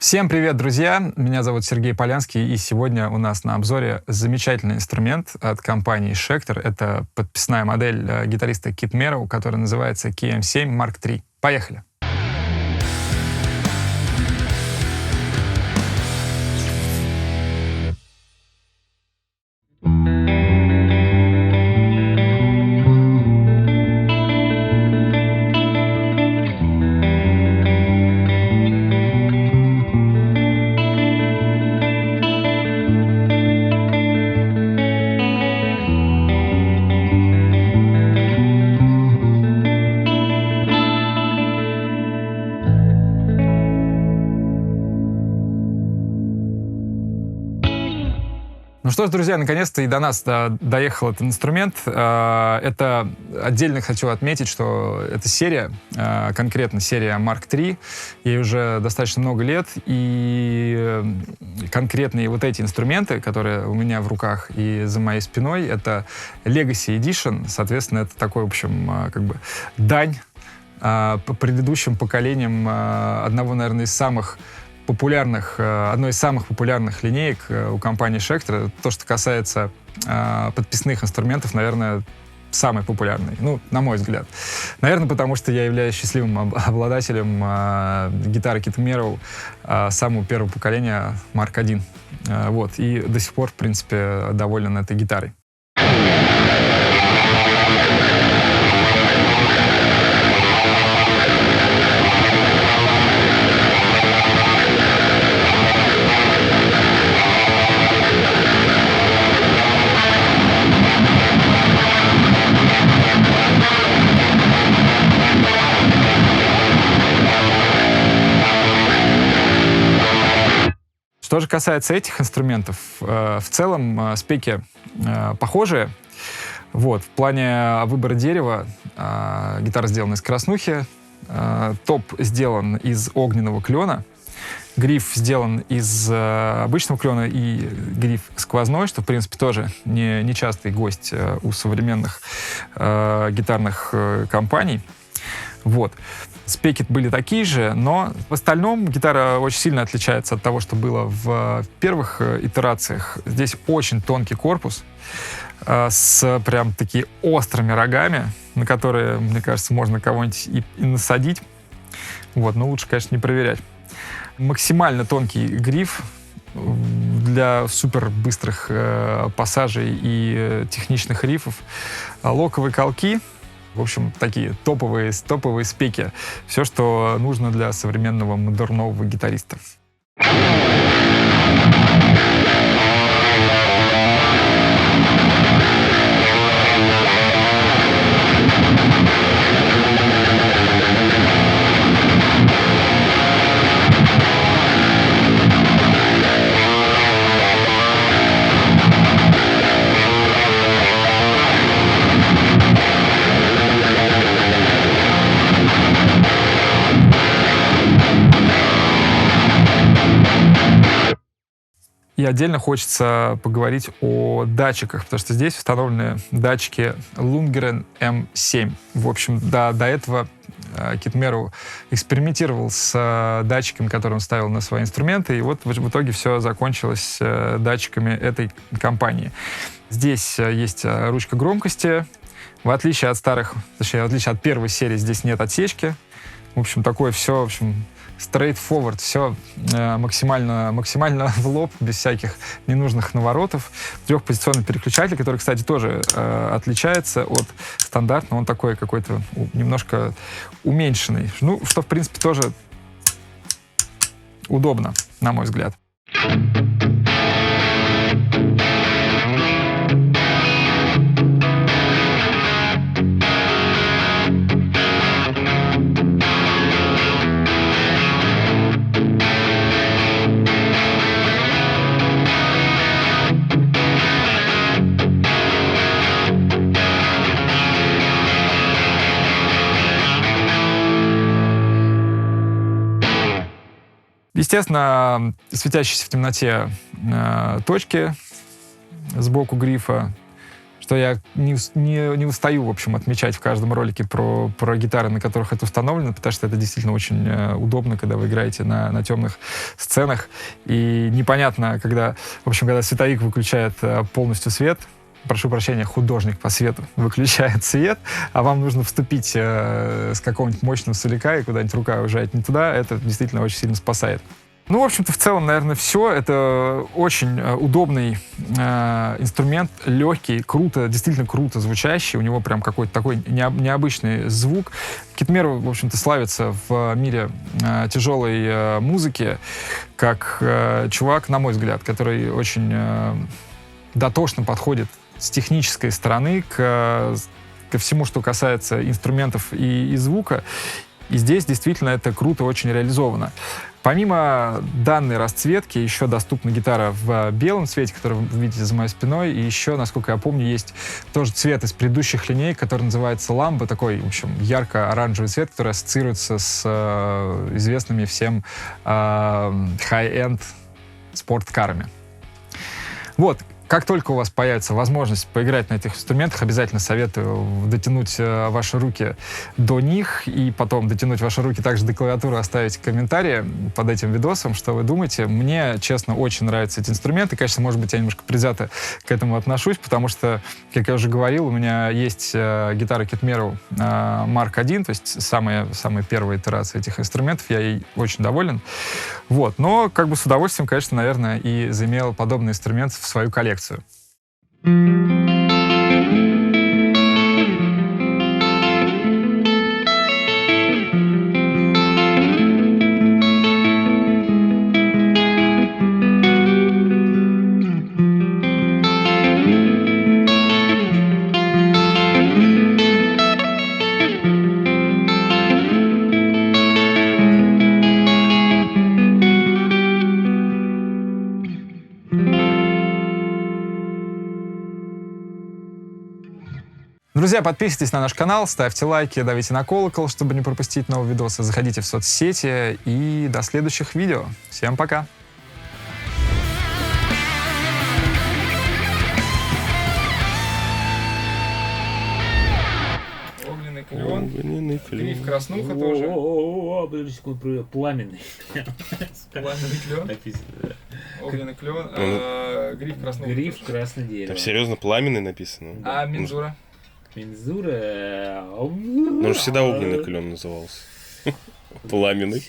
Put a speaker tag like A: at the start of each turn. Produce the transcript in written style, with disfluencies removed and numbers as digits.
A: Всем привет, друзья! Меня зовут Сергей Полянский, и сегодня у нас на обзоре замечательный инструмент от компании Schecter. Это подписная модель гитариста Кит Мерроу, которая называется KM7 Mark III. Поехали! Ну что ж, друзья, наконец-то и до нас доехал этот инструмент. Это отдельно хочу отметить, что эта серия, конкретно серия Mark III, ей уже достаточно много лет, и конкретные вот эти инструменты, которые у меня в руках и за моей спиной, это Legacy Edition, соответственно, это такой, в общем, как бы дань по предыдущим поколениям одной из самых популярных линеек у компании Schecter. То, что касается подписных инструментов, наверное, самый популярный. Ну, на мой взгляд. Наверное, потому что я являюсь счастливым обладателем гитары Кит Мерроу самого первого поколения Mark I. Вот. И до сих пор, в принципе, доволен этой гитарой. Что же касается этих инструментов, в целом спеки похожие. Вот, в плане выбора дерева гитара сделана из краснухи, топ сделан из огненного клена, гриф сделан из обычного клена и гриф сквозной, что, в принципе, тоже не частый гость у современных гитарных компаний. Вот. Спеки были такие же, но в остальном гитара очень сильно отличается от того, что было в первых итерациях. Здесь очень тонкий корпус с прям такими острыми рогами, на которые, мне кажется, можно кого-нибудь и насадить. Вот, но лучше, конечно, не проверять. Максимально тонкий гриф для супер быстрых пассажей и техничных рифов. Локовые колки. В общем, такие топовые спеки. Все, что нужно для современного модернового гитариста. И отдельно хочется поговорить о датчиках, потому что здесь установлены датчики Lundgren M7. В общем, до этого Кит Мерроу экспериментировал с датчиками, которые он ставил на свои инструменты, и вот в итоге все закончилось датчиками этой компании. Здесь есть ручка громкости. В отличие от первой серии, здесь нет отсечки. В общем, такое все, в общем, straightforward, все максимально в лоб, без всяких ненужных наворотов. Трехпозиционный переключатель, который, кстати, тоже отличается от стандартного. Он такой какой-то немножко уменьшенный. Ну, что, в принципе, тоже удобно, на мой взгляд. Естественно, светящиеся в темноте точки сбоку грифа, что я не устаю, в общем, отмечать в каждом ролике про гитары, на которых это установлено, потому что это действительно очень удобно, когда вы играете на темных сценах. И непонятно, когда световик выключает полностью свет, прошу прощения, художник по свету выключает свет, а вам нужно вступить с какого-нибудь мощного солика, и куда-нибудь рука уезжает не туда, это действительно очень сильно спасает. Ну, в общем-то, в целом, наверное, все. Это очень удобный инструмент, легкий, действительно круто звучащий. У него прям какой-то такой необычный звук. Китмер, в общем-то, славится в мире тяжелой музыки как чувак, на мой взгляд, который очень дотошно подходит с технической стороны ко всему, что касается инструментов и звука. И здесь действительно это круто очень реализовано. Помимо данной расцветки, еще доступна гитара в белом цвете, которую вы видите за моей спиной. И еще, насколько я помню, есть тоже цвет из предыдущих линеек, который называется ламбо. Такой, в общем, ярко-оранжевый цвет, который ассоциируется с известными всем high-end спорткарами. Вот. Как только у вас появится возможность поиграть на этих инструментах, обязательно советую дотянуть ваши руки до них и потом дотянуть ваши руки также до клавиатуры, оставить комментарии под этим видосом, что вы думаете. Мне, честно, очень нравятся эти инструменты. Конечно, может быть, я немножко предвзято к этому отношусь, потому что, как я уже говорил, у меня есть гитара Китмеру Mark 1, то есть самая первая итерация этих инструментов. Я ей очень доволен. Вот. Но как бы с удовольствием, конечно, наверное, и заимел подобный инструмент в свою коллекцию. Друзья, подписывайтесь на наш канал, ставьте лайки, давите на колокол, чтобы не пропустить новые видосы. Заходите в соцсети и до следующих видео. Всем пока! Огненный клен. Гриф краснуха тоже.
B: Подожди секунду, пламенный.
A: Пламенный клен.
B: Написано, да.
A: Огненный клен. Гриф краснуха.
B: Гриф красное дерево.
C: Там серьезно пламенный написано.
A: А мензура?
B: Мензура.
C: Ну, он же всегда огненный клен назывался. Пламенный.